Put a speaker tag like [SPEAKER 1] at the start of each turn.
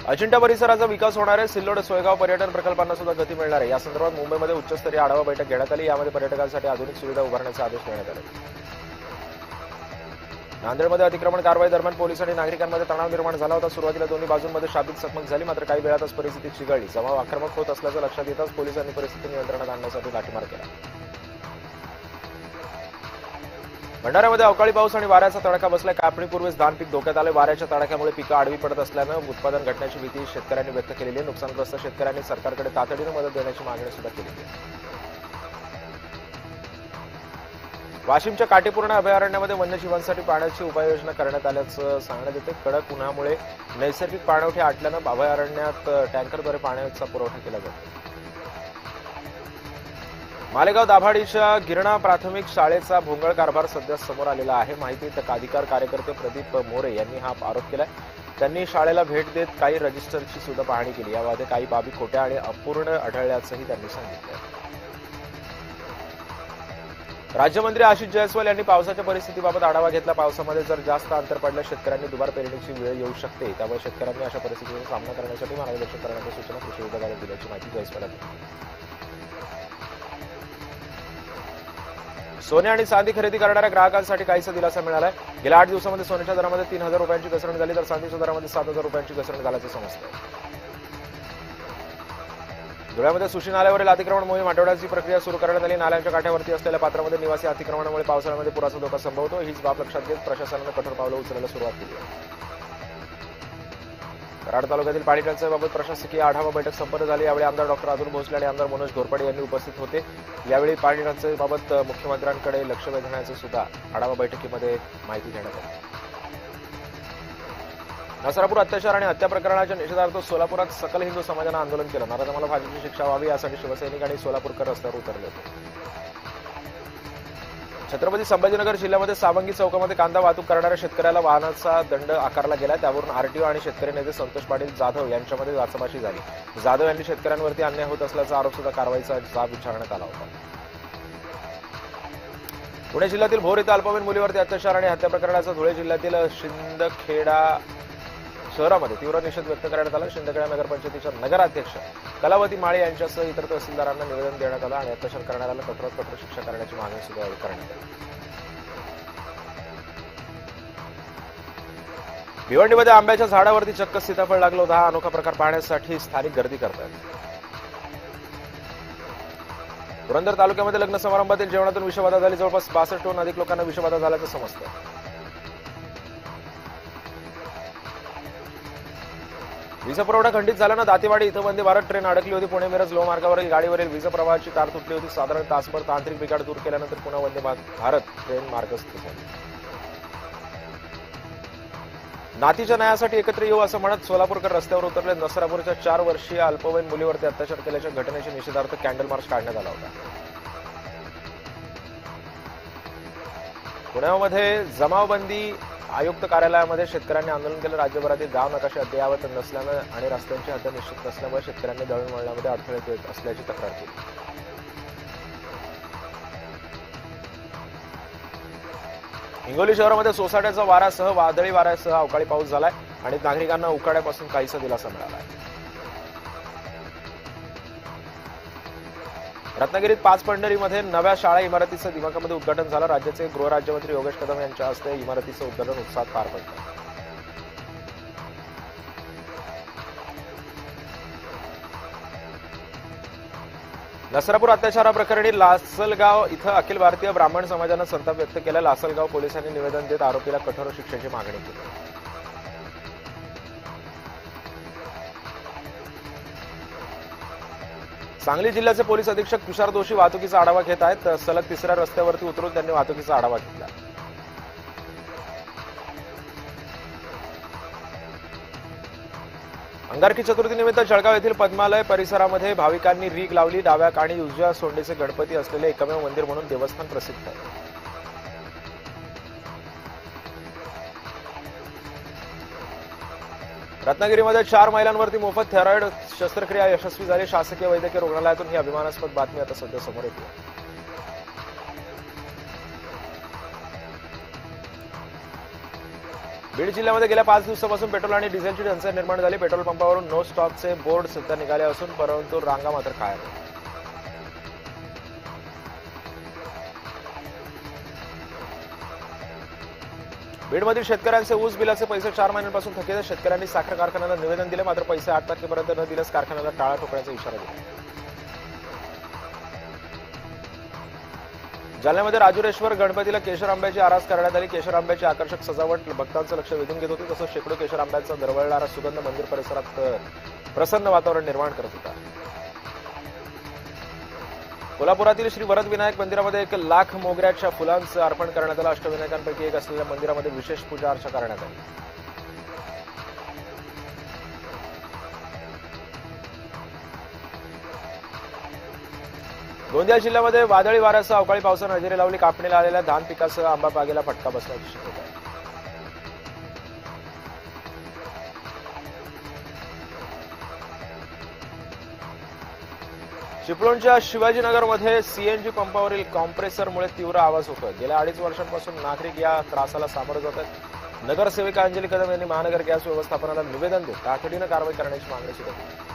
[SPEAKER 1] अजिंठा परिसराचा विकास होणार आहे. सिल्लोड सोयगाव पर्यटन प्रकल्पांना सुद्धा गती मिळणार आहे. या संदर्भात मुंबईमध्ये उच्चस्तरीय आढावा बैठक घेण्यात आली. यामध्ये पर्यटकांसाठी आधुनिक सुविधा उभारण्याचे आदेश देण्यात आले. नांदेडमध्ये अतिक्रमण कारवाई दरम्यान पोलीस आणि नागरिकांमध्ये तणाव निर्माण झाला होता. सुरुवातीला दोन्ही बाजूंमध्ये शाब्दिक चकमक झाली, मात्र काही वेळातच परिस्थिती चिघळली. जमाव आक्रमक होत असल्याचं लक्षात येताच पोलिसांनी परिस्थिती नियंत्रणात आणण्यासाठी लाठीमार केला. भंडाऱ्यामध्ये अवकाळी पाऊस आणि वाऱ्याचा तडाखा बसलाय. कापणीपूर्वीच धान पीक धोक्यात आले. वाऱ्याच्या तडाख्यामुळे पिकं आडवी पडत असल्यानं उत्पादन घटण्याची भीती शेतकऱ्यांनी व्यक्त केलेली आहे. नुकसानग्रस्त शेतकऱ्यांनी सरकारकडे तातडीनं मदत देण्याची मागणी सुद्धा केली आहे. वाशिमच्या काटेपूर्णा अभयारण्यामध्ये वन्यजीवांसाठी पाण्याची उपाययोजना करण्यात आल्याचं सांगण्यात येते. कडक उन्हामुळे नैसर्गिक पाणवठे आटल्यानं अभयारण्यात टँकरद्वारे पाण्याचा पुरवठा केला जातो. मालेगाव दाभाडीच्या गिरणा प्राथमिक शाळेचा भोंगळ कारभार सध्या समोर आलेला आहे. माहिती अधिकार कार्यकर्ते प्रदीप मोरे यांनी हा आरोप केलाय. त्यांनी शाळेला भेट देत काही रजिस्टरची सुद्धा पाहणी केली. यामध्ये काही बाबी खोट्या आणि अपूर्ण आढळल्याचंही त्यांनी सांगितलं. राज्यमंत्री आशिष जयस्वाल यांनी पावसाच्या परिस्थितीबाबत आढावा घेतला. पावसामध्ये जर जास्त अंतर पडल्यास शेतकऱ्यांनी दुबार पेरणीची वेळ येऊ शकते. त्यामुळे शेतकऱ्यांनी अशा परिस्थितीचा सामना करण्यासाठी मार्गदर्शन करण्याच्या सूचना कृषी विभागाला दिल्याची माहिती जयस्वाल यांनी. सोने आणि चांदी खरेदी करणाऱ्या ग्राहकांसाठी काहीसा दिलासा मिळाला आहे. गेल्या 8 दिवसांमध्ये सोन्याच्या दरामध्ये 3,000 रुपयांची घसरण झाली, तर चांदीच्या दरामध्ये 7,000 रुपयांची घसरण झाल्याचं समजतं. धुळ्यामध्ये सुशी नाल्यावरील अतिक्रमण मोहीम आठवड्याची प्रक्रिया सुरू करण्यात आली. नाल्यांच्या काठावरती असलेल्या पात्रामध्ये निवासी अतिक्रमणामुळे पावसाळ्यामध्ये पुराचा धोका संभवतो. हीच बाब लक्षात घेत प्रशासनानं कठोर पावलं उचलायला सुरुवात केली आहे. कराड तालुक्यातील पाणी टंचाईबाबत प्रशासकीय आढावा बैठक संपन्न झाली. यावेळी आमदार डॉक्टर अतुल भोसले आणि आमदार मनोज घोरपडे यांनी उपस्थित होते. यावेळी पाणी टंचाईबाबत मुख्यमंत्र्यांकडे लक्ष वेधण्याचं सुद्धा आढावा बैठकीमध्ये माहिती घेण्यात आली. नसरापूर अत्याचार आणि हत्या प्रकरणाच्या निषेधार्थ सोलापुरात सकल हिंदू समाजानं आंदोलन केलं. नराधमाला फाशीची शिक्षा व्हावी यासाठी शिवसैनिक आणि सोलापूरकर रस्त्यावर उतरले होते. छत्रपती संभाजीनगर जिल्ह्यामध्ये सावंगी चौकामध्ये कांदा वाहतूक करणाऱ्या शेतकऱ्याला वाहनाचा दंड आकारला गेला. त्यावरून आरटीओ आणि शेतकरी नेते संतोष पाटील जाधव यांच्यामध्ये वाचाबाची झाली. जाधव यांनी शेतकऱ्यांवरती अन्याय होत असल्याचा आरोप सुद्धा कारवाईचा जाब विचारण्यात आला होता. पुणे जिल्ह्यातील भोर इथं अल्पवयीन मुलीवरती अत्याचार आणि हत्या प्रकरणाचा धुळे जिल्ह्यातील शिंदखेडा शहरामध्ये तीव्र निषेध व्यक्त करण्यात आला. शिंदखेडा नगरपंचायतीच्या नगराध्यक्ष कलावती माळे यांच्यासह इतर तहसीलदारांना निवेदन देण्यात आलं आणि अत्याचार करणाऱ्याला कठोरात कठोर शिक्षा करण्याची मागणी सुद्धा करण्यात आली. भिवंडीमध्ये आंब्याच्या झाडावरती चक्क सीताफळ लागलं होतं. हा अनोखा प्रकार पाहण्यासाठी स्थानिक गर्दी करतात. पुरंदर तालुक्यामध्ये लग्न समारंभातील जेवणातून विषबाधा झाली. जवळपास 62 अधिक लोकांना विषबाधा झाल्याचं समजतं. वीजपुरवठा खंडित झाल्यानं दातेवाडी इथं वंदे भारत ट्रेन अडकली होती. पुणे मिरज लोहमार्गावरील गाडीवरील वीज प्रवाहाची तार तुटली होती. साधारण तासभर तांत्रिक बिघाड दूर केल्यानंतर पुन्हा वंदे भारत ट्रेन मार्गस्थ झाली. नातीच्या न्यायासाठी एकत्र येऊ असं म्हणत सोलापूरकर रस्त्यावर उतरले. नसरापूरच्या 4 वर्षीय अल्पवयीन मुलीवरती अत्याचार केल्याच्या घटनेच्या निषेधार्थ कॅन्डल मार्च काढण्यात आला होता. पुण्यामध्ये जमावबंदी आयुक्त कार्यालयामध्ये शेतकऱ्यांनी आंदोलन केलं. राज्यभरातील गाव नकाशे अद्ययावत नसल्यानं आणि रस्त्यांची हद्द निश्चित नसल्यामुळे शेतकऱ्यांनी दळणवळणामध्ये अडथळे येत असल्याची तक्रार केली. हिंगोली शहरामध्ये सोसाट्याचा वाऱ्यासह वादळी वाऱ्यासह अवकाळी पाऊस झालाय आणि नागरिकांना उकाड्यापासून काहीसा दिलासा मिळाला आहे. रत्नागिरीत 5 पंढरीमध्ये नव्या शाळा इमारतीचं दिमाखामध्ये उद्घाटन झालं. राज्याचे गृहराज्यमंत्री योगेश कदम यांच्या हस्ते इमारतीचं उद्घाटन उत्साहात पार पडलं. नसरापूर अत्याचाराप्रकरणी लासलगाव इथं अखिल भारतीय ब्राह्मण समाजानं संताप व्यक्त केला. लासलगाव पोलिसांनी निवेदन देत आरोपीला कठोर शिक्षेची मागणी केली. सांगली जिल्ह्याचे पोलीस अधीक्षक तुषार दोशी वाहतुकीचा आढावा घेत आहेत. सलग 3ऱ्या रस्त्यावरती उतरून त्यांनी वाहतुकीचा आढावा घेतला. अंगारकी चतुर्थीनिमित्त जळगाव येथील पद्मालय परिसरामध्ये भाविकांनी रीग लावली. डाव्या आणि उजव्या सोंडेचे गणपती असलेले एकमेव मंदिर म्हणून देवस्थान प्रसिद्ध आहे. रत्नागिरीमध्ये 4 महिलांवरती मोफत थेरॉइड शस्त्रक्रिया यशस्वी झाली. शासकीय वैद्यकीय रुग्णालयातून ही अभिमानास्पद बातमी आता सध्या समोर येते. बीड जिल्ह्यामध्ये गेल्या 5 दिवसापासून पेट्रोल आणि डिझेलची टंचाई निर्माण झाली. पेट्रोल पंपावरून नो स्टॉकचे बोर्ड सध्या निघाले असून परंतु रांगा मात्र कायम आहेत. बीडमधील शेतकऱ्यांचे ऊस बिलाचे पैसे 4 महिन्यांपासून थकीत आहेत. शेतकऱ्यांनी साखर कारखान्याला निवेदन दिले, मात्र पैसे 8 तारखेपर्यंत न दिल्यास कारखान्याला टाळा ठोकण्याचा इशारा दिला. जालन्यामध्ये राजुरेश्वर गणपतीला केशर आंब्याची आरास करण्यात आली. केशर आंब्याची आकर्षक सजावट भक्तांचं लक्ष वेधून घेत होती. तसंच शेकडो केशर आंब्यांचा दरवळणारा सुगंध मंदिर परिसरात प्रसन्न वातावरण निर्माण करत होता. कोल्हापुरातील श्री वरदविनायक मंदिरामध्ये 1 लाख मोगऱ्याच्या फुलांचं अर्पण करण्यात आलं. अष्टविनायकांपैकी एक असलेल्या मंदिरामध्ये विशेष पूजा अर्चा करण्यात आली. गोंदिया जिल्ह्यामध्ये वादळी वाऱ्यासह अवकाळी पावसानं हजेरी लावली. कापणीला आलेल्या धान पिकासह आंबा बागेला फटका बसण्याची शक्यता आहे. चिपळूणच्या शिवाजीनगरमध्ये सीएनजी पंपावरील कॉम्प्रेसरमुळे तीव्र आवाज होतोय. गेल्या 2.5 वर्षांपासून नागरिक या त्रासाला सामोरं जात आहेत. नगरसेविका अंजली कदम यांनी महानगर गॅस व्यवस्थापनाला निवेदन देत तातडीनं कारवाई करण्याची मागणी सुरू केली.